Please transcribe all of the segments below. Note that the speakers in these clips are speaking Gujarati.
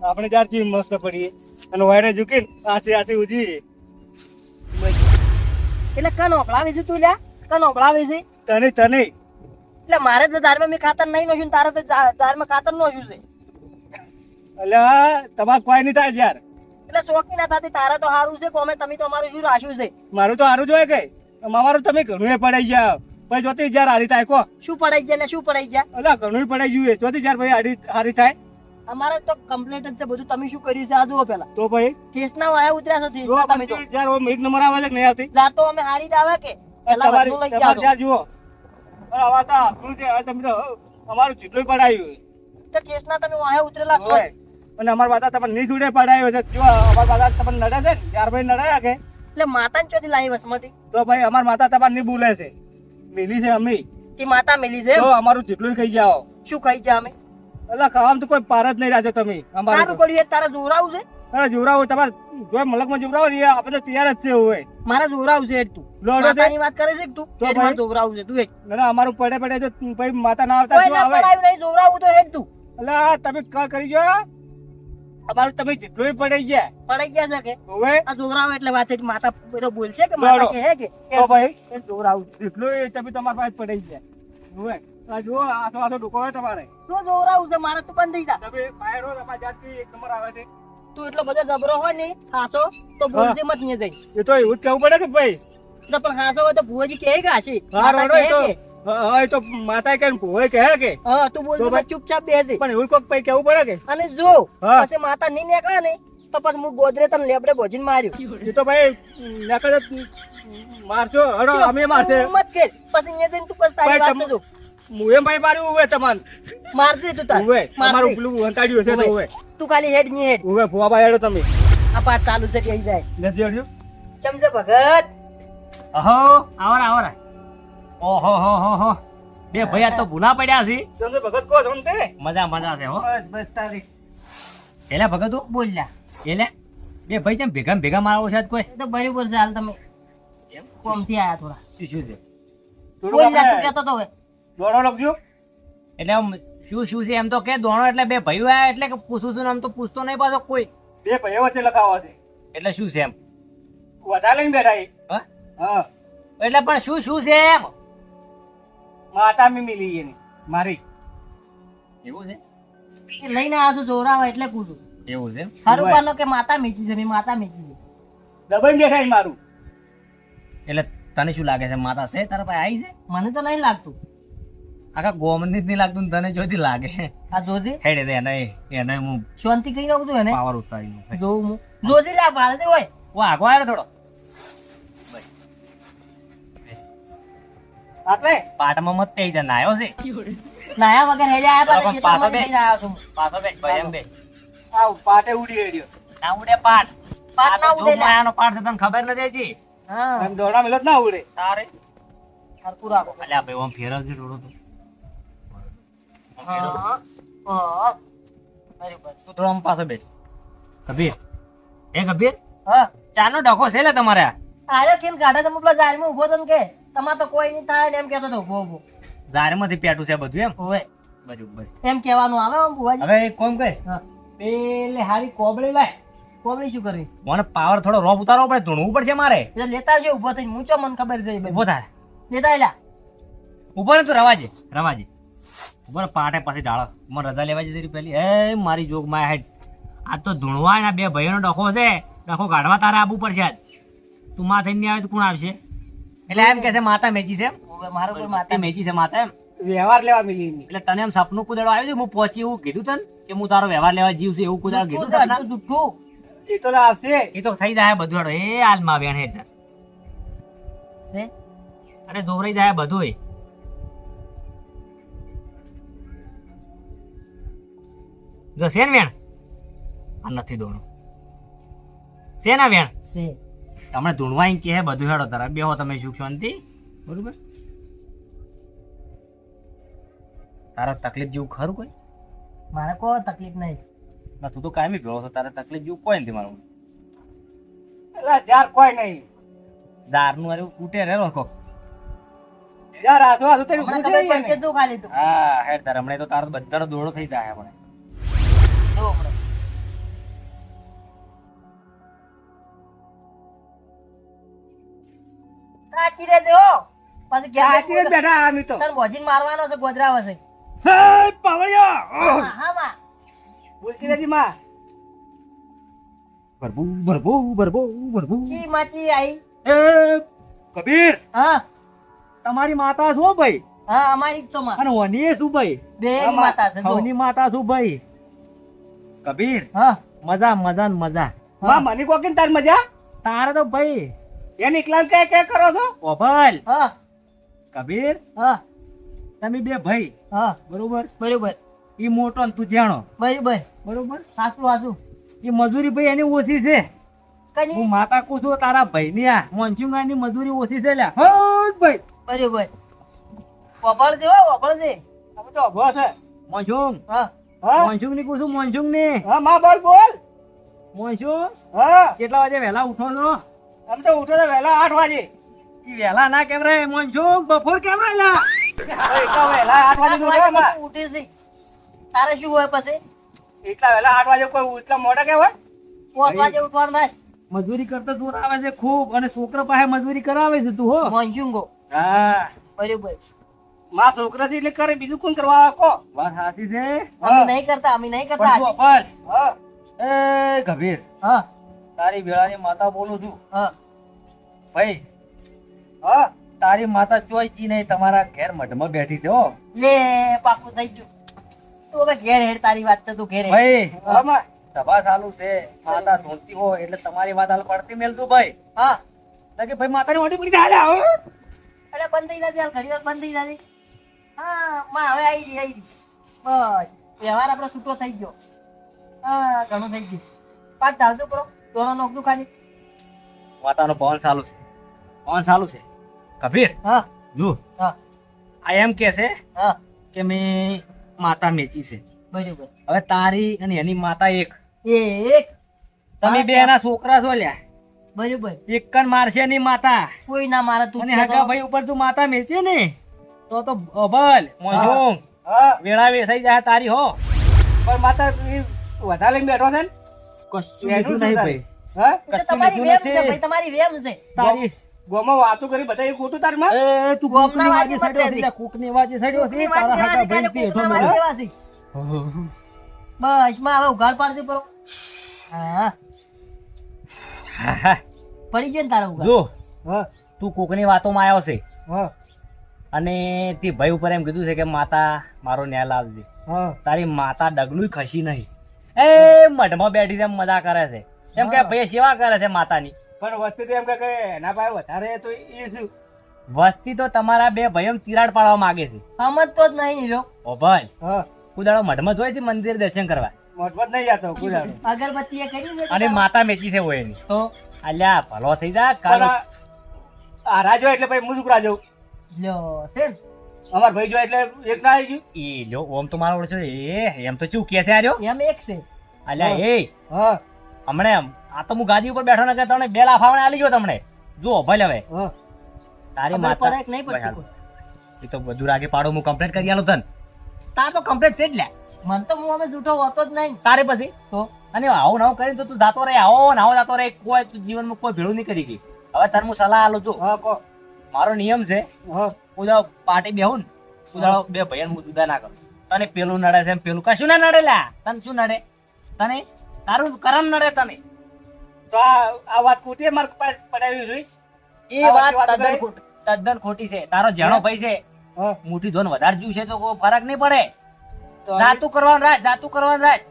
આપણે ચાર ચીમ મસ્ત પડીએ અને વાયરે ઝૂકીને આછી ઉજી એટલે કન ઓપળાવે છે તું લ્યા કન ઓપળાવે છે તને એટલે મારે તો દારમાં મેં ખાતર નહીં નોખ્યું તારે તો દારમાં ખાતર નોખ્યું છે એટલે તમારે કોઈ નહીં થાય યાર એટલે શોખી ના થતી તારે તો સારું છે કોમે તમે તો અમારું શું રાખ્યું છે મારું તો સારું જોઈએ કે અમારું તમે ઘણું એ પડાઈ ગયા ભાઈ જોતી જ્યારે હારી થાય કો શું પડાઈ ગયા ને શું પડાઈ ગયા એટલે ઘણું પડાઈ ગયું જોતી જ્યારે ભાઈ હારી થાય અમારે તો કમ્પ્લીટ જ છે બધું તમે શું કર્યું છે આ જુઓ પેલા તો ભાઈ કેસના વાયા ઉતર્યા છે કેસના તમે તો જ્યારે એક નંબર આવે છે કે નહીં આવતી જાતો અમે હારી જ આવે કે પેલા વધુ લઈ જાઓ તમારે જુઓ આવા તો આપણું છે તમે તો અમારું જેટલું પડાયું તો કેસના તમે વાયા ઉતરેલા છો અને અમારા વાતા તમને નહીં જોડે પડાયો છે જો અમારા વાતા તમને નડે છે ને ત્યાર ભાઈ નડાયા કે એટલે માતા ને ચોથી લાવી વસમતી તો ભાઈ અમારા માતા તમારે નહીં બોલે છે મિલી છે અમે કે માતા મિલી છે તો અમારું જેટલું ખાઈ જાઓ શું ખાઈ જા અમે એટલે ખાવામાં તો કોઈ પાર જ નહીં રાખ્યો તમે અમારું તારું પડ્યું તારા જોરાવું છે અરે જોરાવો તમારે જો મલકમાં જોરાવો ને એ આપણે તો તૈયાર જ છે હોય મારા જોરાવું છે તું લોડો માતાની વાત કરે છે કે તું તો તો ભાઈ જોરાવું છે તું એક ના અમારું પડે જો ભાઈ માતા ના આવતા કોઈ જો ના આવે પડાયું નહીં જોરાવું તો હેડ તું એટલે તમે ક કરી જો અમારું તમે જેટલું પડાઈ ગયા પડાઈ ગયા છે કે હવે આ જોરાવ એટલે વાત છે કે માતા તો બોલશે કે માતા કે હે કે તો ભાઈ એ જોરાવું જેટલું તમે તમારા પાસે પડાઈ ગયા હવે આ જુઓ આટલો ડૂકો હોય તમારે તો જોરાવું છે મારે તો બંધ થઈ જા તમે બહાર હો તમારા જાતથી એક નંબર આવે છે તું એટલો બધો જબરો હોય ને હાસો તો બોલજે મત ને જઈ એ તો એવું જ કહેવું પડે કે ભાઈ તો પણ હાસો હોય તો ભુવાજી કહે કે હાસી હા માતા રોડો કહે તો કે? હા એ તો માતા કે ભોય કહે કે હા તું બોલજે તો ભાઈ- મત ચૂપચાપ બેસી પણ એવું કોક ભાઈ કેવું પડે કે અને જો હા. પછી માતા નહીં નીકળે ને તો પછી હું ગોદરે તને લેબડે ભોજીને માર્યું એ તો ભાઈ નકર મારશો હડો અમે મારશે તું મત કે પછી અહીંયા જઈને તું પછી તારી ભાઈ, વાત છે જો. હું એમ ભાઈ માર્યું હોય તમારે મારજે તું તાર હોય તમારું મારજે. પેલું હંતાડ્યું છે તો હોય તું ખાલી હેડ ની હેડ હોય ફુવા ભાઈ હેડો તમે આ પાઠ ચાલુ છે થઈ જાય નથી હેડ્યું ચમચે ભગત અહો આવરા આવરા ઓહો હો હો હો બે ભૈયા તો ભૂલા પડ્યા છે ચંદ્ર ભગત કો છો ને તે મજા મજા છે હો બસ તારી એલા ભગત તું બોલ્યા એલે બે ભાઈ જેમ ભેગા ભેગા મારવો છે આજ કોઈ એ તો બરાબર છે હાલ તમે કોમથી આયા થોડા શું છે થોડુંક બોલ્યા તું આપણે કહેતો તો હવે દોડો લખજો એટલે આમ શું છે એમ તો કે દોણો એટલે બે ભાઈઓ આયા એટલે કે પૂછું છું ને આમ તો પૂછતો નહીં પાછો કોઈ બે ભાઈઓ વચ્ચે લખાવા છે એટલે શું છે એમ વધારે લઈને બેઠા એ. હા હા એટલે પણ શું છે એમ માતા મી મિલી એની મારી એવું છે એ લઈને આવ્યો છું જોરાવા એટલે પૂછું એવું છે હારું પાનો કે માતા મીચી છે મેં માતા મીચી છે દબાઈને બેઠા એ મારું એટલે તને શું લાગે છે માતા છે તારા પાસે આવી છે મને તો નહીં લાગતું આખા ગોમની જ નહીં લાગતું ને તને જોઈતી લાગે આ જોજે હેડે દે એને હું શાંતિ કઈ નાખું છું એને પાવર ઉતારી જોઉં હું જોજે લે આ ભાડે હોય ઓ આગો આવ્યો થોડો આટલે પાટમાં મત પે જા નાયો છે નાયા વગર હેડે આયા પણ પાછા પાછો ખેતરમાં બે. જઈને આવ્યો છું પાછો બે ભાઈ એમ બે આવ પાટે ઉડી હેડ્યો ના ઉડે પાટ પાટ ના ઉડે લે. માયાનો પાટ છે તને ખબર નથી હજી હા એમ દોડા મેલો જ ના ઉડે તારે હરકું રાખો અલ્યા ભાઈ ઓમ ફેરવજે થોડો તો હા હા બરાબર તું થોડો આમ પાછો બેસ કબીર એ કબીર હા ચાનો ડખો છે લે તમારે આરે કિલ ગાડા તમે પેલા જારમાં ઊભો તો ને કે તમાર તો કોઈ નહીં થાય ને એમ કહેતો તો ઊભો ઊભો ઝાડમાંથી પેટું છે બધું એમ ઓવે બરાબર એમ કહેવાનું આવે આમ ભુવાજી હવે એક કોમ કર હા પેલે હારી કોબળી લાય કોબળી શું કરવી મને પાવર થોડો રોપ ઉતારવો પડે ધૂણવું પડશે મારે એટલે લેતા આવજો ઊભો થઈને મૂચો મને ખબર છે એ બધી. ઉભો થાય લેતા આયલા ઉભો ને તું રવાજે ઉભો ને પાટે પાછી ડાળો મને રજા લેવા જતી પેલી એ મારી જોગ માં હેડ આજ તો ધૂણવા ના બે ભાઈઓનો ડખો છે ડખો કાઢવા તારે આવવું પડશે આજ તું માં થઈને નહીં આવે તો કોણ આવશે એટલે એમ કે છે માતા મેચી છે એમ ઓવે મારો કોઈ માતા માતા મેચી છે માતા એમ વ્યવહાર લેવા મિલી એની. એટલે તને એમ સપનું કુદાડો આવ્યું છે હું પહોંચી એવું કીધું તને કે હું તારો વ્યવહાર લેવા જીવ છું એવું કુદાડો કીધું તને ના? જુઠ્ઠું એ તો ના આવશે એ તો થઈ જાય બધું હેડો એ હાલમાં વેણ હેડ છે અરે દોરાઈ જાય બધું જો છે ને વેણ આ નથી દોણું છે ને વેણ છે તમને ધૂણવા કે હે બધું હેડો તારા બેહો તમે સુખ શાંતિ બરોબર તારા તકલીફ જેવું ખરું કોઈ મારે કોઈ તકલીફ નહીં ના તું તો કાયમી ભેળો છો તારા તકલીફ જેવું કોઈ નથી મારું એટલે જ્યાર કોઈ નહીં દારનું અરે કૂટે રે રોકો જ્યાર આજો આજો તેની હમણાં ભૂલ ખબર થઈ પડશે તું ખાલી તું હા હેડ તાર હમણાં તો તારો બધાનો દોડો થઈ જાય આપણે જો હમણાં. સાચી રે દેવો પછી ઘેર સાચી જ બેઠા અમે તો તને બોજીને મારવાનો છે ગોદરા વસે હે પાવળિયો હા માં બોલતી નથી માં ભરભુ ચી માચી આઈ એ કબીર હા તમારી માતા શું ભાઈ હા અમારી જ છો માં અને ઓની શું ભાઈ બે હા, માં. માતા છે જો. સૌની માતા શું ભાઈ કબીર હા મજા મજા ને મજા માં મને કોકીને તાર મજા તારે તો ભાઈ એને એકલા કે કરો છો ઓભલ હા કબીર હા તમે બે ભાઈ હા બરોબર બરોબર ઈ મોટો ને તું જાણો બરોબર બરોબર સાચું સાચું ઈ મજૂરી ભાઈ એની ઓછી છે કઈ હું માતા કહું છું તારા ભાઈ ની આ મોનસુંગાની મજૂરી ઓછી છે લ્યા હો ભાઈ બરોબર વપળ દે હો વપળ દે અમે તો અભો છે મોનસુંગ હા હા મોનસુંગ ની કહું છું મોનસુંગ ની હા માં બોલ બોલ મોનસુંગ હા કેટલા વાગે વહેલા ઉઠો છો અમે તો ઉઠો તો વહેલા 8 વાગે ઈ વહેલા ના કેમ રે મોનસુંગ બપોર કેમ રે લા એટલા વહેલા 8 વાગે તો ઉઠે માં ઉઠી છે તારે શું હોય પછી એટલા વહેલા 8 વાગે કોઈ એટલા મોડા કે હોય 5 વાગે ઉઠવાનું ના મજૂરી કરતા દૂર આવે છે ખૂબ અને છોકરા પાસે મજૂરી કરાવે છે તું હો મોંજુંગો હા બરોબર માં છોકરા છે એટલે કરે બીજું કોણ કરવા આવે કો વાત સાચી છે અમે નહીં કરતા અમે નહીં કરતા પણ તું અપર હા એ ગભીર હા તારી વેળાની માતા બોલું છું હા ભાઈ હા તારી માતા ચોઈચી નહીં તમારા ઘેર મઢમાં બેઠી છે હો લે પાકું થઈ ગયું તું હવે ઘેર હેડ તારી વાત છે તું ઘેર હેડ. ભાઈ હા માં સભા ચાલુ છે માતા ધોતી હોય એટલે તમારી વાત હાલ પડતી મેલતું ભાઈ હા એટલે કે ભાઈ માતાની ઓટી પડી જાય હો અરે બંધ થઈ જતી હાલ ઘડી વાર બંધ થઈ જતી હા માં હવે આવી રહી બસ વ્યવહાર આપણો છૂટો થઈ ગયો હા ઘણું થઈ ગયું પાટ ઢાલજો કરો દોનો નોકનું ખાલી માતાનો પવન ચાલુ છે પવન ચાલુ છે કબીર હા જો હા આ એમ કે છે હા કે મેં માતા મેચી છે બરોબર હવે તારી અને એની માતા એક એક તમે બે એના છોકરા છો લ્યા બરોબર એક કણ મારશે ની માતા કોઈ ના મારે તું અને હગા ભાઈ ઉપર તું માતા મેચી ને તો અભલ મોજોંગ હા વેળા વેસાઈ જાય તારી હો પણ માતા ઈ વધારે લઈને બેઠો છે ને કશું એનું લીધું નહીં શું ભાઈ હા એટલે કશું તમારી લીધું વેમ છે નથી. ભાઈ તમારી વેમ છે તારી ગોમાં વાતો કરી બધા એ ખોટું તાર માં એ તું ગોમના કૂકની વાજે વાજે મત સડ્યો છે રહેતી. લ્યા, કૂકની વાજે સડ્યો છે કોકની વાત તારા દેવાની, હગા ભાઈ કાલે થી કોકના હેઠો વાત મેલ્યો. દેવાશી. બસ માં હવે ઉઘાડ પાડતી પરો હા હા, હા. પડી ગયો ને તારા ઉઘાડ જો હા તું કોકની વાતોમાં આવ્યો છે હા અને તે ભાઈ ઉપર એમ કીધું છે કે માતા મારો ન્યાય લાવજે હા તારી માતા ડગલું ખસી નહીં એ મઢમાં બેઠી છે મજા કરે છે એમ કે ભાઈ સેવા કરે છે માતાની પણ વસ્તુ તો એમ કે એના પાસે વધારે તો ઈ શું વસ્તી તો તમારા બે ભાઈઓ તિરાડ પાડવા માંગે છે સમજતો જ નહીં લો ઓ ભાઈ હા કુદાડો મઢમાં જોઈ છે મંદિર દર્શન કરવા મતલબ નહીં જાતો કુદાડો અગરબત્તી એ કરી છે અને માતા મેચી છે હોય એની તો અલ્યા ભલો થઈ જા પણ કાલ આ રાજો એટલે પછી હું શુક્રા જઉં લ્યો છે ને? અમાર ભાઈ જો એટલે એક ના આવી ગયું એ લ્યો ઓમ તો મારો ઓળખ્યો એ એમ તો ચૂ કે છે આર્યો એમ એક છે અલ્યા એ હા હમણે આ તો હું ગાદી ઉપર બેઠો ને કે તમને બે લાફાવણે આલી ગયો તમને જુઓ ભલે હવે હા તારી ખબર માતા પડે કે નહીં પડતી ભાઈ હાલ. એ તો બધું રાગે પાડો હું કમ્પ્લેટ કરી આલો તને તાર તો કમ્પ્લેટ છે જ લ્યા મન તો હું અમે જૂઠો હોતો જ નહીં તારે પછી તો અને આવું નવું કરીને તો તું જાતો રહે આવો ને આવો જાતો રહે કોઈ તું જીવનમાં કોઈ ભેળું નહીં કરી ગઈ હવે તને હું સલાહ આલું છું હા કો મારો નિયમ છે હા ઉદાવ પાર્ટી બેહું ને ઉદાવ બે ભાઈઓને હું જુદા ના કરું તને પેલું નડે છે ને પેલું કશું ના નડે લ્યા તને શું નડે તને તારું કરમ નડે તને તો આ વાત કુટીએ માર પડાવી જોઈ એ આ વાત વાત તદ્દન કરી? ખોટી તદ્દન ખોટી છે તારો જેણો ભાઈ છે હા મુઠી ધોન વધારે જ્યું છે તો કોઈ ફરક નહીં પડે તો જાતું કરવાનું રાજ જાતું કરવાનું રાજ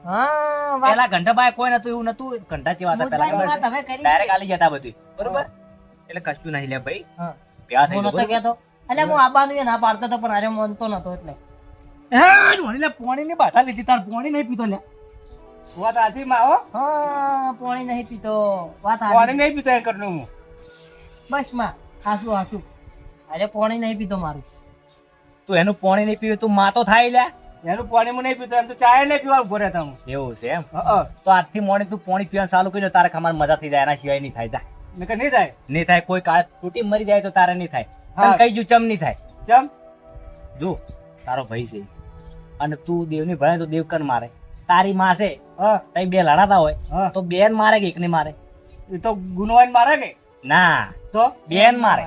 હા વાત પેલા ઘંટાભાઈ કોઈ નતું એવું નતું ઘંટા જેવા હતા પેલા મુદ્દાની ખબર વાત છે? હવે કરી ડાયરેક્ટ આલી જતા બધું બરોબર એટલે કશું નહીં લે ભાઈ હા પ્યા થઈ હું ગયો નતો કહેતો એટલે હું આબાનું એ ના પાડતો હતો પણ અરે માનતો નતો એટલે લે પોણી ની બાધા લીધી તાર પોણી નહીં પીતો લે વાત આથી માં હો હા પાણી નહીં પીતો વાત પાણી હાચી. નહીં પીતો એમ કરનું હું બસ માં હાસુ હાસુ અરે પાણી નહીં પીતો મારું તું એનું પોણી નહીં પીવે તું માતો થાય લે એનું પાણી હું નહીં પીતો એમ તો ચાય નહીં પીવા ઉભો રહેતા હું એવું છે એમ હા તો આજથી મોડી તું પોણી પીવાનું ચાલુ કરી દે, તારે ખમાર મજા થઈ જાય એના સિવાય નહીં થાય જા નકર નહીં થાય નહીં થાય કોઈ કાળ તૂટી મરી જાય તો તારે નહીં થાય હા. તને કઈ જુ ચમ નહીં થાય ચમ જો તારો ભાઈ છે અને તું દેવની ભણે તો દેવ કન મારે તારી માં છે હા તઈ બે લડાતા હોય હા તો બેન મારે કે એકને મારે એ તો ગુનવાન મારે કે ના તો બેન મારે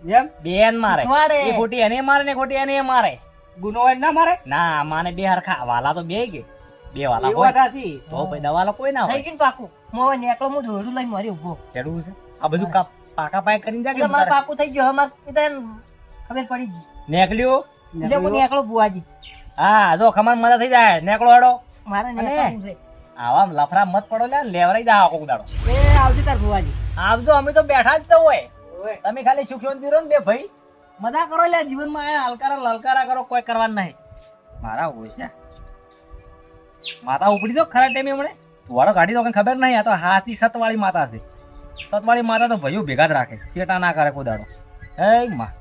એમ બેન મારે મારે. એ ખોટી એને મારે ને ખોટી એને મારે ગુનો હોય ના મારે ના માને બે હરખા વાલા તો બે કે બે વાલા એ હોય વાત સાચી. તો ભાઈ દવાલા કોઈ ના થઈ હોય ગયું ને પાકું મોય નેકળો હું દોડું લઈને મારી ઉભો કેવું છે આ બધું પાકા પાય કરીને જા કે એટલે મારે પાકું થઈ ગયું હવે મારે એ તો એમ ખબર પડી ગઈ નેકલ્યું એટલે હું નેકળો બુઆજી હા જો ખમણ મજા થઈ જાય નેકળો હેડો મારે અને? નેકળવું છે આવા લફરા મત પડો લે લેવરાઈ જા કોક દાડો એ આવતી તાર બુઆજી આવજો અમે તો બેઠા જ તો હોય તમે ખાલી સુખ શાંતિ રહો ને બે ભાઈ મજા કરો લે જીવનમાં આ હલકારા લલકારા કરો કોઈ કરવાનું નહીં મારા ઓછા માતા ઉપડી દો ખરા ટાઈમે હમણે વાળો કાઢી દો કઈ ખબર નહીં આ તો હાથી સતવાળી માતા છે સતવાળી માતા તો ભાઈઓ ભેગા જ રાખે શેટા ના કરે કોઈ દાડો એ માં